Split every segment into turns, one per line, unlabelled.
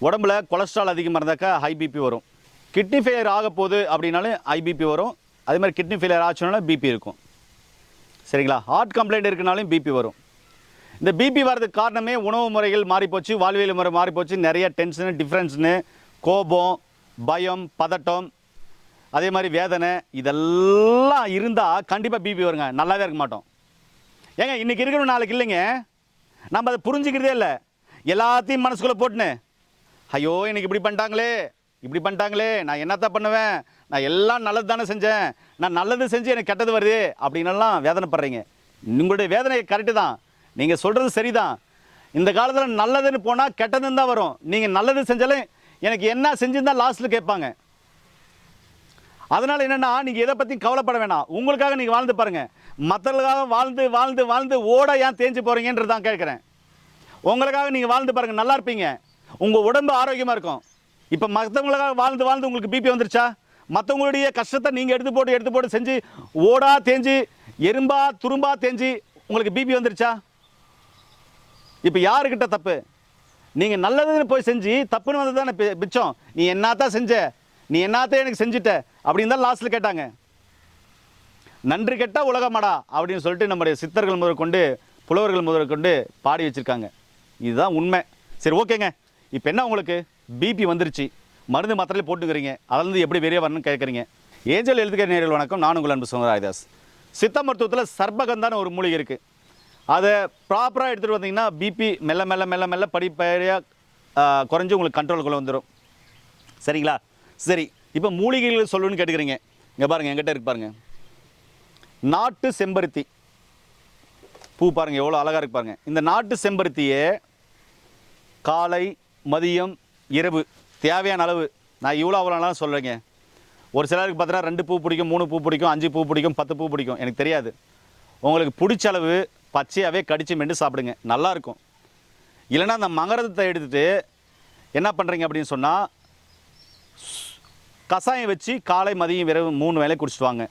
உடம்புல கொலஸ்ட்ரால் அதிகமாக இருந்தாக்கா ஹை பிபி வரும். கிட்னி ஃபெயிலியர் ஆக போகுது அப்படின்னாலும் ஹை பிபி வரும். அதே மாதிரி கிட்னி ஃபெயிலியர் ஆச்சுனாலும் பிபி இருக்கும். சரிங்களா? ஹார்ட் கம்ப்ளைண்ட் இருக்குனாலும் பிபி வரும். இந்த பிபி வர்றதுக்கு காரணமே உணவு முறைகள் மாறிப்போச்சு, வாழ்வியல் முறை மாறிப்போச்சு. நிறைய டென்ஷனு, டிஃப்ரென்ஸ்னு, கோபம், பயம், பதட்டம், அதே மாதிரி வேதனை, இதெல்லாம் இருந்தால் கண்டிப்பாக பிபி வருங்க. நல்லாவே இருக்க மாட்டோம். ஏங்க இன்றைக்கி இருக்கணும் நாளைக்கு இல்லைங்க. நம்ம அதை புரிஞ்சுக்கிறதே இல்லை. எல்லாத்தையும் மனசுக்குள்ளே போட்டுன்னு, ஐயோ எனக்கு இப்படி பண்ணிட்டாங்களே, நான் என்னத்தான் பண்ணுவேன், நான் எல்லாம் நல்லது தானே செஞ்சேன், நான் நல்லது செஞ்சு எனக்கு கெட்டது வருது அப்படின்னெல்லாம் வேதனைப்படுறீங்க. உங்களுடைய வேதனை கரெக்டு தான், நீங்கள் சொல்கிறது சரிதான். இந்த காலத்தில் நல்லதுன்னு போனால் கெட்டதுன்னு தான் வரும். நீங்கள் நல்லது செஞ்சாலும் எனக்கு என்ன செஞ்சுருந்தா லாஸ்ட்டில் கேட்பாங்க. அதனால் என்னென்னா நீங்கள் எதை பற்றியும் கவலைப்பட வேணாம். உங்களுக்காக நீங்கள் வாழ்ந்து பாருங்கள். மற்றவங்களுக்காக வாழ்ந்து வாழ்ந்து வாழ்ந்து ஓட ஏன் தேஞ்சு போகிறீங்கன்றது தான் கேட்குறேன். உங்களுக்காக நீங்கள் வாழ்ந்து பாருங்கள், நல்லா இருப்பீங்க. உங்கள் உடம்பு ஆரோக்கியமாக இருக்கும். இப்போ மற்றவங்களுக்காக வாழ்ந்து வாழ்ந்து உங்களுக்கு பிபி வந்துருச்சா? மற்றவங்களுடைய கஷ்டத்தை நீங்கள் எடுத்து போட்டு செஞ்சு ஓடா தேஞ்சு எறும்பா துரும்பா தேஞ்சு உங்களுக்கு பிபி வந்துருச்சா? இப்போ யாருக்கிட்ட தப்பு? நீங்கள் நல்லதுன்னு போய் செஞ்சு தப்புன்னு வந்து தானே மிச்சம். நீ என்னத்தான் செஞ்ச, நீ என்னத்தான் எனக்கு செஞ்சுட்ட அப்படின்னு தான் லாஸ்ட்டில் கேட்டாங்க. நன்றி கெட்டால் உலகமாடா அப்படின்னு சொல்லிட்டு நம்முடைய சித்தர்கள் முதல் கொண்டு புலவர்கள் முதல் கொண்டு பாடி வச்சுருக்காங்க. இதுதான் உண்மை. சரி, ஓகேங்க. இப்போ என்ன, உங்களுக்கு பிபி வந்துருச்சு, மருந்து மாத்திரையில் போட்டுக்கிறீங்க, அதிலிருந்து எப்படி வெளியே வரணும்னு கேட்குறீங்க. ஏஞ்சல் எழுதுகிற நேரில் வணக்கம். நான் உங்கள் அன்பு சௌந்தரராஜதாஸ். சித்த மருத்துவத்தில் சர்பகந்தான ஒரு மூலிகை இருக்குது. அதை ப்ராப்பராக எடுத்துகிட்டு வந்தீங்கன்னா பிபி மெல்ல மெல்ல மெல்ல மெல்ல படிப்படியாக குறைஞ்சி உங்களுக்கு கண்ட்ரோலுக்குள்ளே வந்துடும். சரிங்களா? சரி, இப்போ மூலிகைகள் சொல்லணும்னு கேட்டுக்கிறீங்க. இங்கே பாருங்கள், என்கிட்ட இருக்கு பாருங்கள், நாட்டு செம்பருத்தி பூ பாருங்கள், எவ்வளோ அழகாக இருக்கு பாருங்கள். இந்த நாட்டு செம்பருத்தியை காலை, மதியம், இரவு தேவையான அளவு, நான் அவ்வளோனாலும் சொல்கிறேங்க. ஒரு சிலருக்கு பார்த்தீங்கன்னா 2 பூ பிடிக்கும், 3 பூ பிடிக்கும், 5 பூ பிடிக்கும், 10 பூ பிடிக்கும், எனக்கு தெரியாது. உங்களுக்கு பிடிச்ச அளவு பச்சையாகவே கடித்து மென்று சாப்பிடுங்க, நல்லாயிருக்கும். இல்லைன்னா அந்த மகரத்தை எடுத்துகிட்டு என்ன பண்ணுறீங்க அப்படின்னு சொன்னால் கஷாயம் வச்சு காலை, மதியம், இரவு 3 வேளை குடிச்சிட்டு வாங்க.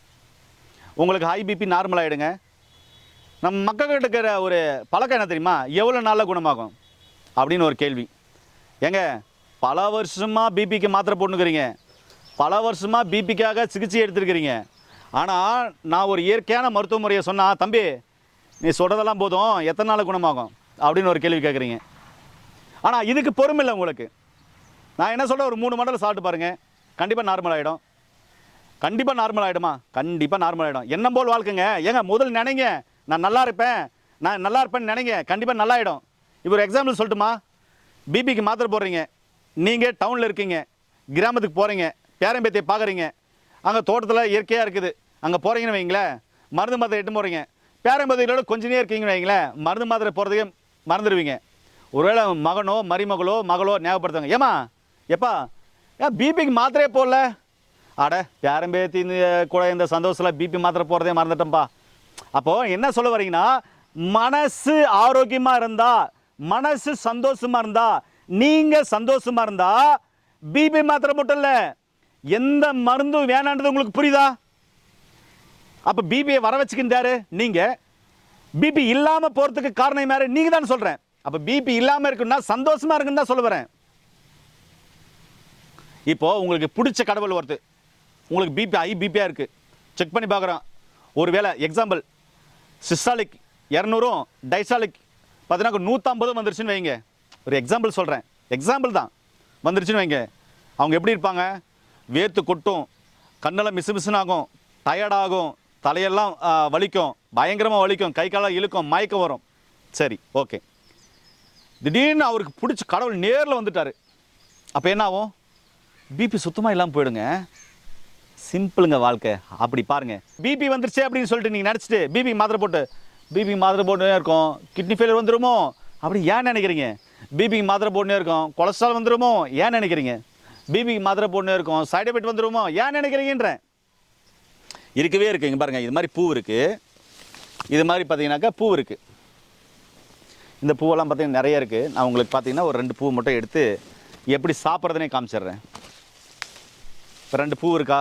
உங்களுக்கு ஹை பிபி நார்மல் ஆகிடுங்க. நம்ம மக்கள்கிட்ட இருக்கிற ஒரு பழக்கம் என்ன தெரியுமா? எவ்வளோ நாளில் குணமாகும் அப்படின்னு ஒரு கேள்வி. ஏங்க பல வருஷமாக பிபிக்கு மாத்திரை போட்டுக்கிறீங்க, பல வருஷமாக பிபிக்காக சிகிச்சை எடுத்துருக்கிறீங்க. ஆனால் நான் ஒரு இயற்கையான மருத்துவ முறையை சொன்னால், தம்பி நீ சொல்கிறதெல்லாம் போதும், எத்தனை நாள் குணமாகும் அப்படின்னு ஒரு கேள்வி கேட்குறீங்க. ஆனால் இதுக்கு பொறுமை இல்லை உங்களுக்கு. நான் என்ன சொல்கிறேன், ஒரு 3 மண்டலம் சாப்பிட்டு பாருங்கள், கண்டிப்பாக நார்மல் ஆகிடும். கண்டிப்பாக நார்மல் ஆகிடுமா? கண்டிப்பாக நார்மல் ஆகிடும். என்ன போல் வாழ்க்கைங்க. ஏங்க முதல் நினைங்க, நான் நல்லா இருப்பேன்னு நினைங்க, கண்டிப்பாக நல்லா ஆகிடும். இப்போ ஒரு எக்ஸாம்பிள் சொல்லட்டுமா? பிபிக்கு மாத்திரை போடுறீங்க, நீங்கள் டவுனில் இருக்கீங்க, கிராமத்துக்கு போகிறீங்க, பேரம்பேத்தியை பார்க்குறீங்க, அங்கே தோட்டத்தில் இயற்கையாக இருக்குது, அங்கே போகிறீங்கன்னு வைங்களேன், மருந்து மாத்திரை எட்டு போகிறீங்க, பேரம்பேத்தியோட கொஞ்சம் நேரம் இருக்கீங்கன்னு வைங்களேன், மருந்து மாத்திரை போகிறதுக்கே மறந்துடுவீங்க. ஒருவேளை மகனோ மகளோ ஞாபகப்படுத்துவாங்க, எப்பா ஏன் பிபிக்கு மாத்திரையே போடல? அட பேரம்பேத்தி கூட இந்த சந்தோஷத்தில் பிபி மாத்திரை போகிறதே மறந்துட்டோம்ப்பா. அப்போது என்ன சொல்ல வரீங்கன்னா, மனசு ஆரோக்கியமாக இருந்தால், மனசு சந்தோஷமாக இருந்தால், நீங்கள் சந்தோஷமாக இருந்தால் பிபி மாத்திரை மட்டும் இல்லை, எந்த மருந்தும் வேணான்றது உங்களுக்கு புரியுதா? அப்போ பிபியை வர வச்சுக்கின்றாரு நீங்கள். பிபி இல்லாமல் போகிறதுக்கு காரணம் யாரு? நீங்கள் தான் சொல்கிறேன். அப்போ பிபி இல்லாமல் இருக்குன்னா சந்தோஷமாக இருக்குன்னு தான் சொல்ல வரேன். இப்போது உங்களுக்கு பிடிச்ச கடவுள் வருது, உங்களுக்கு பிபி ஹை பிபியாக இருக்குது, செக் பண்ணி பார்க்குறோம். ஒரு வேளை எக்ஸாம்பிள் சிஸ்டாலிக் 200 டைசாலிக் பார்த்தீங்கன்னா 150 வந்துருச்சுன்னு வைங்க. ஒரு எக்ஸாம்பிள் சொல்கிறேன், எக்ஸாம்பிள் தான். வந்துருச்சுன்னு வைங்க, அவங்க எப்படி இருப்பாங்க? வேர்த்து கொட்டும், கண்ணெல்லாம் மிசுமிசுன்னு ஆகும், டயர்டாகும், தலையெல்லாம் வலிக்கும், பயங்கரமாக வலிக்கும், கை காலம் இழுக்கும், மயக்கம் வரும். சரி, ஓகே. திடீர்னு அவருக்கு பிடிச்ச கடவுள் நேரில் வந்துட்டார். அப்போ என்ன ஆகும்? பிபி சுத்தமாக இல்லாமல் போயிடுங்க. சிம்பிளுங்க வாழ்க்கை. அப்படி பாருங்கள், பிபி வந்துருச்சு அப்படின்னு சொல்லிட்டு நீங்கள் நினச்சிட்டு பிபி மாத்திரை போட்டுனே இருக்கும், கிட்னி ஃபெயிலியர் வந்துடுமோ அப்படி ஏன் நினைக்கிறீங்க? பிபிக்கு மாத்திரை போட்டுனே இருக்கும், கொலஸ்ட்ரால் வந்துடுமோ ஏன் நினைக்கிறீங்க? பிபிக்கு மாத்திரை போட்டுனே இருக்கும், சைடு எஃபெக்ட் வந்துடுமோ ஏன் நினைக்கிறீங்கன்றேன். இருக்கவே இருக்குது. இங்கே பாருங்கள், இது மாதிரி பூ இருக்குது, இது மாதிரி பார்த்தீங்கன்னாக்கா பூ இருக்குது. இந்த பூவெல்லாம் பார்த்தீங்கன்னா நிறைய இருக்குது. நான் உங்களுக்கு பார்த்தீங்கன்னா ஒரு 2 பூ மட்டும் எடுத்து எப்படி சாப்பிட்றதுனே காமிச்சிடுறேன். இப்போ 2 பூ இருக்கா?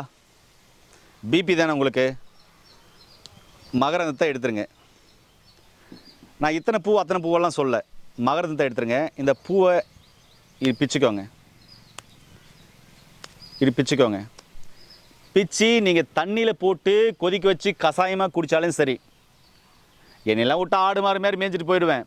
பிபி தானே உங்களுக்கு? மகரந்தத்தை எடுத்துருங்க. நான் இத்தனை பூ அத்தனை பூவெல்லாம் சொல்ல, மகரந்தத்தை எடுத்துருங்க. இந்த பூவை பிச்சுக்கோங்க. இது பிச்சுக்கோங்க. பிச்சு நீங்கள் தண்ணியில் போட்டு கொதிக்க வச்சு கஷாயமாக குடித்தாலும் சரி. என்னெல்லாம் விட்டு ஆடு மாறு மாதிரி மேய்ஞ்சிட்டு போயிடுவேன்.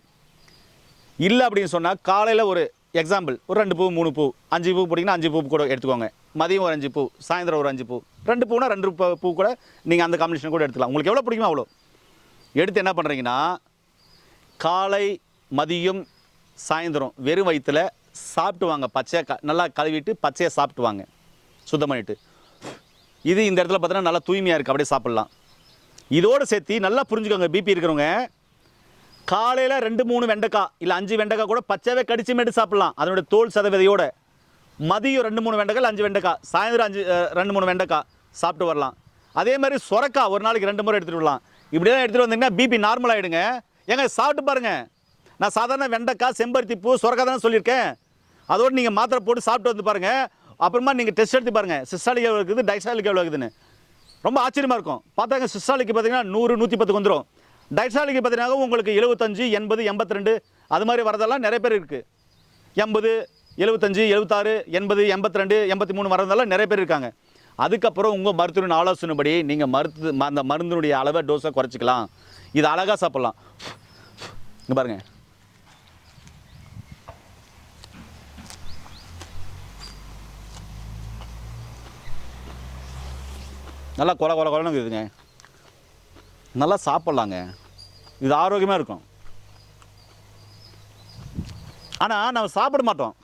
இல்லை அப்படின்னு சொன்னால் காலையில் ஒரு எக்ஸாம்பிள் ஒரு 2 பூ 3 பூ 5 பூ போட்டிங்கன்னா 5 பூ கூட எடுத்துக்கோங்க. மதியம் ஒரு 5 பூ, சாயந்தரம் ஒரு 5 பூ, 2 பூனா 2 பூ கூட நீங்கள் அந்த காம்பினேஷன் கூட எடுத்துக்கலாம். உங்களுக்கு எவ்வளோ பிடிக்குமோ அவ்வளோ எடுத்து என்ன பண்ணுறீங்கன்னா, காலை மதியம் சாயந்தரம் வெறும் வயிற்றில் சாப்பிட்டு வாங்க. பச்சையாக நல்லா கழுவிட்டு பச்சையாக சாப்பிட்டு வாங்க, சுத்தம் பண்ணிவிட்டு. இது இந்த இடத்துல பார்த்தீங்கன்னா நல்லா தூய்மையாக இருக்குது, அப்படியே சாப்பிட்லாம். இதோடு சேர்த்து நல்லா புரிஞ்சுக்கோங்க, பிபி இருக்கிறவங்க காலையில் 2-3 வெண்டைக்காய் இல்லை 5 வெண்டைக்காய் கூட பச்சையாகவே கடிச்சு மேட்டு சாப்பிட்லாம், அதனுடைய தோல் சதவீதையோடு. மதியம் 2-3 வெண்டைக்காய் இல்லை 5 வெண்டைக்காய், சாயந்தரம் 2-3 வெண்டைக்காய் சாப்பிட்டு வரலாம். அதே மாதிரி சொரக்காய் ஒரு நாளைக்கு 2 முறை எடுத்துகிட்டு வரலாம். இப்படிதான் எடுத்துகிட்டு வந்தீங்கன்னா பிபி நார்மல் ஆகிடுங்க. ஏங்க சாப்பிட்டு பாருங்கள். நான் சாதாரண வெண்டைக்காய், செம்பருத்தி பூ, சொரக்காய் தானே சொல்லியிருக்கேன். அதோடு நீங்கள் மாத்திரை போட்டு சாப்பிட்டு வந்து பாருங்கள். அப்புறமா நீங்கள் டெஸ்ட் எடுத்து பாருங்கள், சிஸ்டாலிக் எவ்வளோ இருக்குது, டைசாலிக் எவ்வளோ இருக்குதுன்னு. ரொம்ப ஆச்சரியமாக இருக்கும். பார்த்தாங்க சிஸ்டாலிக்கு பார்த்தீங்கன்னா 100 110 வந்துடும். டைசாலிக்கு பார்த்தீங்கன்னா உங்களுக்கு 75 80 82 அது மாதிரி வரதெல்லாம் நிறைய பேர் இருக்குது. 80 75 76 80 82 83 வரதெல்லாம் நிறைய பேர் இருக்காங்க. அதுக்கப்புறம் உங்கள் மருத்துவரின் ஆலோசனைப்படி நீங்கள் அந்த மருந்தினுடைய அளவை டோஸை குறைச்சிக்கலாம். இது அழகாக சாப்பிட்லாம். இங்கே பாருங்கள், நல்லா கொல கொல கொலன்னு இருக்குதுங்க. நல்லா சாப்பிட்லாங்க, இது ஆரோக்கியமாக இருக்கும். ஆனால் நம்ம சாப்பிட மாட்டோம்.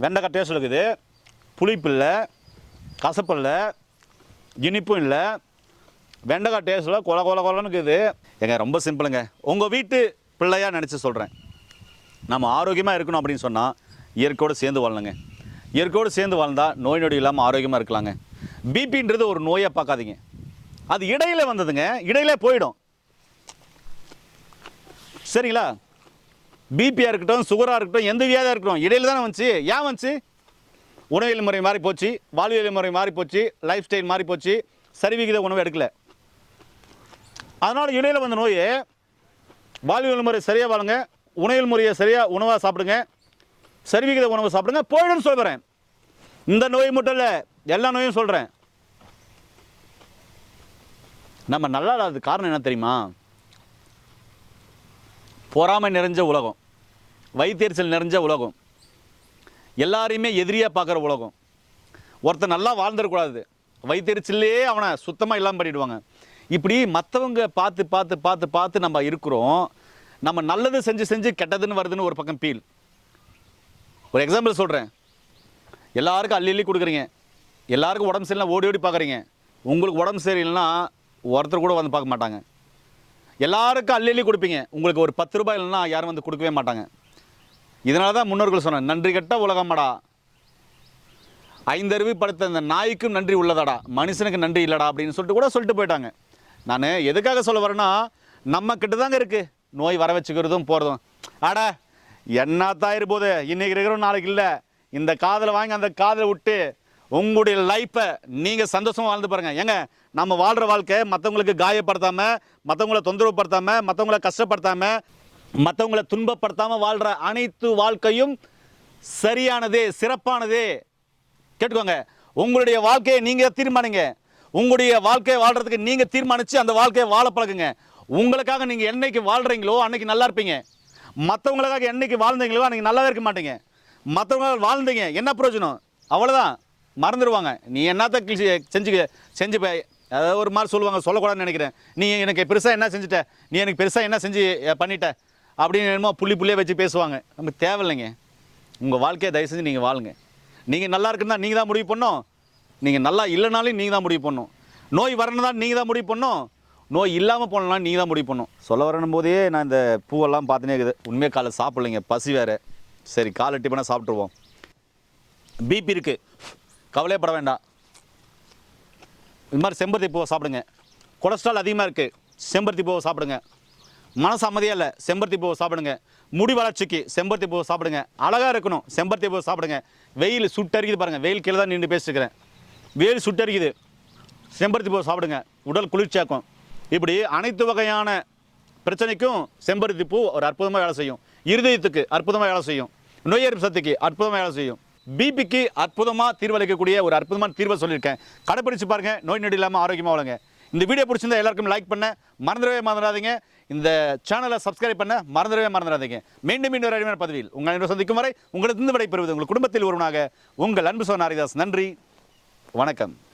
வெண்டைக்காய் டேஸ்ட் இருக்குது, புளிப்பு இல்லை, கசப்பு இல்லை, இனிப்பும் இல்லை. வெண்டைக்காய் டேஸ்ட்டில் கொல கொல கொலன்னு இருக்குது. எங்க ரொம்ப சிம்பிளுங்க. உங்கள் வீட்டு பிள்ளையாக நினச்சி சொல்கிறேன். நம்ம ஆரோக்கியமாக இருக்கணும் அப்படின்னு சொன்னால் இயற்கையோடு சேர்ந்து வாழணுங்க. இயற்கையோடு சேர்ந்து வாழ்ந்தால் நோய் நொடி இல்லாமல் ஆரோக்கியமாக இருக்கலாங்க. பிபின்றது ஒரு நோயை பார்க்காதீங்க, அது இடையில வந்ததுங்க, இடையில போயிடும். சரிங்களா? பிபியாக இருக்கட்டும், சுகராக இருக்கட்டும், எந்த வியாதியாக இருக்கட்டும், இடையில தானே வந்துச்சு. ஏன் வந்துச்சு? உணவியல் முறை மாறி போச்சு, வாழ்வியல் முறை மாறி போச்சு, லைஃப் ஸ்டைல் மாறி போச்சு, சரிவிகித உணவு எடுக்கல. அதனால் இடையில வந்த நோய். வாழ்வியல் முறை சரியாக வாழுங்க, உணவியல் முறையை சரியாக உணவாக சாப்பிடுங்க, சரிவிகித உணவு சாப்பிடுங்க, போயிடும்னு சொல்கிறேன். இந்த நோய் மட்டும் இல்லை, எல்லா நோயும் சொல்கிறேன். நம்ம நல்லா இல்லாத காரணம் என்ன தெரியுமா? பொறாமை நிறைஞ்ச உலகம், வயிற்றெரிச்சல் நிறைஞ்ச உலகம், எல்லாரையுமே எதிரியாக பார்க்குற உலகம். ஒருத்தர் நல்லா வாழ்ந்துடக்கூடாது, வயிற்றெரிச்சல்லே அவனை சுத்தமாக இல்லாமல் பண்ணிவிடுவாங்க. இப்படி மற்றவங்க பார்த்து பார்த்து பார்த்து பார்த்து நம்ம இருக்கிறோம். நம்ம நல்லது செஞ்சு செஞ்சு கெட்டதுன்னு வருதுன்னு ஒரு பக்கம் ஃபீல். ஒரு எக்ஸாம்பிள் சொல்கிறேன். எல்லாருக்கும் அள்ளி அள்ளி கொடுக்குறீங்க, எல்லாருக்கும் உடம்பு சரியில்லைனா ஓடி ஓடி பார்க்குறீங்க. உங்களுக்கு உடம்பு சரியில்லைன்னா ஒருத்தர் கூட வந்து பார்க்க மாட்டாங்க. எல்லாருக்கும் அள்ளி அள்ளி கொடுப்பீங்க, உங்களுக்கு ஒரு 10 ரூபாய் இல்லைன்னா யாரும் வந்து கொடுக்கவே மாட்டாங்க. இதனால தான் முன்னோர்கள் சொன்னேன், நன்றி கெட்ட உலகமாடா, 5 அறிவு படுத்த இந்த நாய்க்கும் நன்றி உள்ளதாடா, மனுஷனுக்கு நன்றி இல்லைடா அப்படின்னு சொல்லிட்டு போயிட்டாங்க. நான் எதுக்காக சொல்ல வரேன்னா, நம்ம கிட்ட தாங்க இருக்குது நோய் வர வச்சுக்கிறதும் போகிறதும். ஆட என்னத்தான் இருப்போது, இன்றைக்கி இருக்கிறோம் நாளைக்கு இல்லை. இந்த காதில் வாங்கி அந்த காதில் விட்டு உங்களுடைய லைஃப்பை நீங்கள் சந்தோஷமாக வாழ்ந்து பாருங்கள். ஏங்க நம்ம வாழ்கிற வாழ்க்கை மற்றவங்களுக்கு காயப்படுத்தாமல், மற்றவங்கள தொந்தரவுப்படுத்தாமல், மற்றவங்கள கஷ்டப்படுத்தாமல், மற்றவங்கள துன்பப்படுத்தாமல் வாழ்கிற அனைத்து வாழ்க்கையும் சரியானதே, சிறப்பானதே. கேட்டுக்கோங்க, உங்களுடைய வாழ்க்கையை நீங்கள் தீர்மானிங்க. உங்களுடைய வாழ்க்கையை வாழ்கிறதுக்கு நீங்கள் தீர்மானித்து அந்த வாழ்க்கையை வாழ பழகுங்க. உங்களுக்காக நீங்கள் என்னைக்கு வாழ்கிறீங்களோ அன்றைக்கி நல்லா இருப்பீங்க. மற்றவங்களுக்காக என்னைக்கு வாழ்ந்தீங்களோ அன்றைக்கி நல்லாவே இருக்க மாட்டீங்க. மற்றவங்களால் வாழ்ந்தீங்க என்ன பிரயோஜனம்? அவ்வளோதான், மறந்துடுவாங்க. நீ என்னத்த செஞ்சு அதாவது ஒரு மாதிரி சொல்லுவாங்க, சொல்லக்கூடாதுன்னு நினைக்கிறேன். நீ எனக்கு பெருசாக என்ன செஞ்சுட்ட, நீ எனக்கு பெருசாக என்ன செஞ்சு பண்ணிட்ட அப்படின்னு என்னமோ புள்ளியாக வச்சு பேசுவாங்க. நமக்கு தேவையில்லைங்க. உங்கள் வாழ்க்கையை தயவு செஞ்சு நீங்கள் வாழுங்க. நீங்கள் நல்லா இருக்குன்னா நீங்கள் தான் முடிவு பண்ணணும், நீங்கள் நல்லா இல்லைனாலும் நீங்கள் தான் முடிவு பண்ணணும். நோய் வரணும் தான் நீங்கள் தான் முடிவு பண்ணணும், நோய் இல்லாமல் போனலாம் நீங்கள் தான் முடிவு பண்ணணும். சொல்ல வரணும் போதே நான் இந்த பூவெல்லாம் பார்த்துனே இருக்குது. உண்மையாக காலை சாப்பிட்லைங்க, பசி வேறு. சரி, காலை டிஃபனாக சாப்பிட்ருவோம். பிபி இருக்குது, கவலையப்பட வேண்டாம். இது மாதிரி செம்பருத்தி பூவை சாப்பிடுங்க. கொலஸ்ட்ரால் அதிகமாக இருக்குது, செம்பருத்தி பூவை சாப்பிடுங்க. மனசு அமைதியாக இல்லை, செம்பருத்தி பூவை சாப்பிடுங்க. முடி வளர்ச்சிக்கு செம்பருத்தி பூவை சாப்பிடுங்க. அழகாக இருக்கணும், செம்பருத்தி பூவை சாப்பிடுங்க. வெயில் சுட்டரிக்குது பாருங்கள், வெயில் கீழே தான் நின்று பேசிட்டுருக்கிறேன். வெயில் சுட்டரிக்குது, செம்பருத்தி பூவை சாப்பிடுங்க, உடல் குளிர்ச்சியாக்கும். இப்படி அனைத்து வகையான பிரச்சனைக்கும் செம்பருத்தி பூ ஒரு அற்புதமாக வேலை செய்யும். இருதயத்துக்கு அற்புதமாக வேலை செய்யும், நோய் எதிர்ப்பு சக்திக்கு அற்புதமாக வேலை செய்யும். பிபிக்கு அற்புதமாக தீர்வளிக்கக்கூடிய ஒரு அற்புதமான தீர்வை சொல்லியிருக்கேன். கடைப்பிடிச்சு பாருங்க, நோய் நொடி இல்லாமல் ஆரோக்கியமாக வாழுங்க. இந்த வீடியோ பிடிச்சிருந்தா எல்லாருக்கும் லைக் பண்ண மறந்துடாதீங்க. இந்த சேனலை சப்ஸ்கிரைப் பண்ண மறந்துடாதீங்க. மீண்டும் ஒரு அருமையான பதிவில் உங்களை சந்திக்கும் வரை உங்களிடத்திலிருந்து விடைபெறுவது உங்கள் குடும்பத்தில் ஒருவனாக உங்கள் அன்பு சோன் ஹரிதாஸ். நன்றி, வணக்கம்.